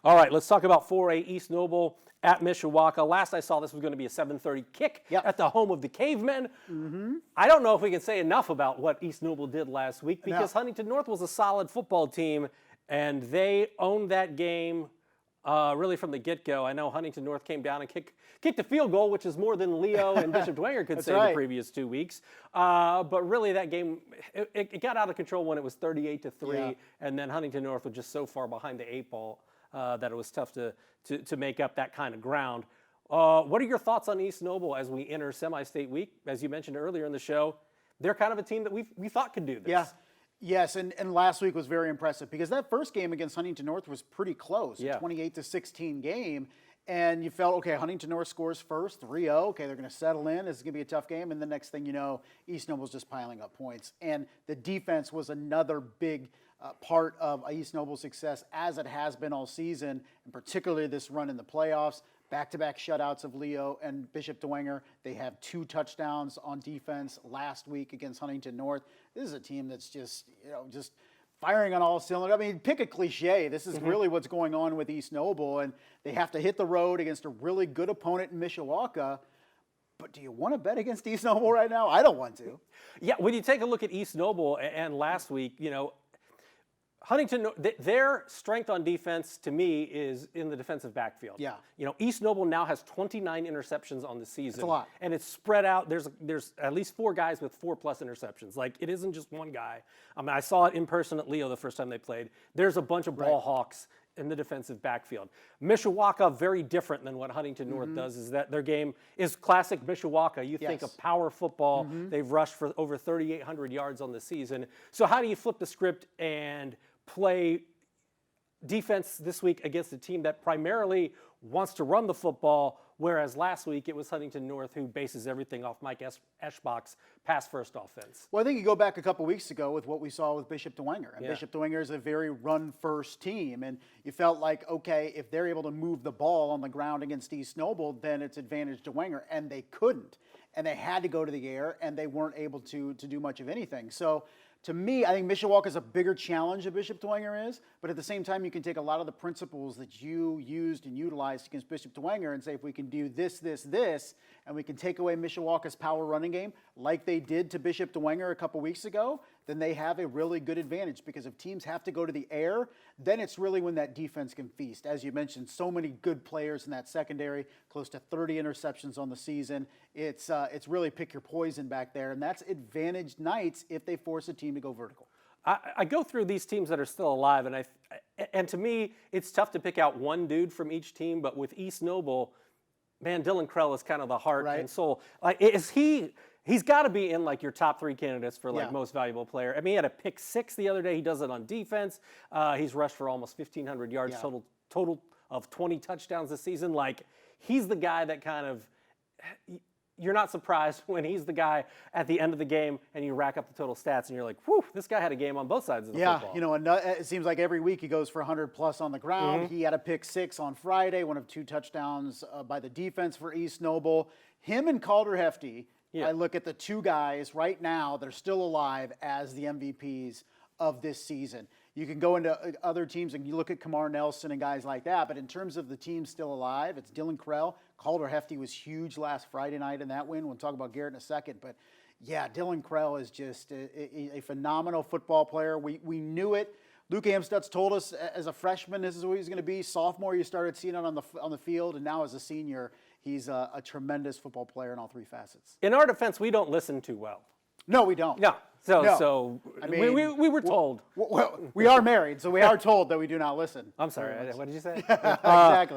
All right, let's talk about 4A East Noble at Mishawaka. Last I saw, this was going to be a 7:30 kick at the home of the Cavemen. I don't know if we can say enough about what East Noble did last week because Huntington North was a solid football team, and they owned that game really from the get-go. I know Huntington North came down and kicked a field goal, which is more than Leo and Bishop Dwenger could say the previous 2 weeks. But really, that game, it got out of control when it was 38-3, and then Huntington North was just so far behind the 8 ball that it was tough to make up that kind of ground. What are your thoughts on East Noble as we enter semi-state week? As you mentioned earlier in the show, they're kind of a team that we thought could do this. Yeah. Yes, and last week was very impressive because that first game against Huntington North was pretty close, a 28-16 game, and you felt, okay, Huntington North scores first, 3-0, okay, they're going to settle in, this is going to be a tough game, and the next thing you know, East Noble's just piling up points. And the defense was another big part of East Noble's success, as it has been all season, and particularly this run in the playoffs. Back-to-back shutouts of Leo and Bishop Dwenger. They have 2 touchdowns on defense last week against Huntington North. This is a team that's just firing on all cylinders. I mean, pick a cliche. This is really what's going on with East Noble, and they have to hit the road against a really good opponent in Mishawaka. But do you want to bet against East Noble right now? I don't want to. Yeah, when you take a look at East Noble and last week, Huntington, their strength on defense, to me, is in the defensive backfield. Yeah. East Noble now has 29 interceptions on the season. That's a lot. And it's spread out. There's at least 4 guys with 4+ interceptions. Like, it isn't just one guy. I mean, I saw it in person at Leo the first time they played. There's a bunch of ball hawks in the defensive backfield. Mishawaka, very different than what Huntington North does, is that their game is classic Mishawaka. You think of power football. They've rushed for over 3,800 yards on the season. So how do you flip the script and play defense this week against a team that primarily wants to run the football, whereas last week it was Huntington North who bases everything off Mike Eschbach's pass-first offense? Well, I think you go back a couple weeks ago with what we saw with Bishop Dwenger. And Bishop Dwenger is a very run-first team, and you felt like, okay, if they're able to move the ball on the ground against East Noble, then it's advantage Dwenger, and they couldn't. And they had to go to the air, and they weren't able to do much of anything. So, to me, I think Mishawaka is a bigger challenge than Bishop Dwenger is, but at the same time, you can take a lot of the principles that you used and utilized against Bishop Dwenger and say, if we can do this, and we can take away Mishawaka's power running game, like they did to Bishop Dwenger a couple weeks ago, then they have a really good advantage, because if teams have to go to the air, then it's really when that defense can feast. As you mentioned, so many good players in that secondary, close to 30 interceptions on the season. It's really pick your poison back there, and that's advantage nights if they force a team to go vertical. I go through these teams that are still alive, and to me, it's tough to pick out one dude from each team, but with East Noble, man, Dylan Krell is kind of the heart and soul. Like, he's got to be in like your top 3 candidates for like most valuable player. I mean, he had a pick 6 the other day. He does it on defense. He's rushed for almost 1,500 yards total of 20 touchdowns this season. Like, he's the guy that kind of, you're not surprised when he's the guy at the end of the game and you rack up the total stats and you're like, whew, this guy had a game on both sides of the football. And it seems like every week he goes for 100+ on the ground. He had a pick 6 on Friday, one of 2 touchdowns by the defense for East Noble. Him and Calder Hefty, I look at the 2 guys right now that are still alive as the MVPs of this season. You can go into other teams and you look at Kamar Nelson and guys like that, but in terms of the team still alive, it's Dylan Krell. Calder Hefty was huge last Friday night in that win. We'll talk about Garrett in a second, but yeah, Dylan Krell is just a phenomenal football player. We knew it. Luke Amstutz told us as a freshman this is who he's going to be. Sophomore, you started seeing it on the field, and now as a senior, he's a tremendous football player in all 3 facets. In our defense, we don't listen too well. No, we don't. No. So I mean, we were told. Well, we are married, so we are told that we do not listen. I'm sorry. What did you say? Exactly.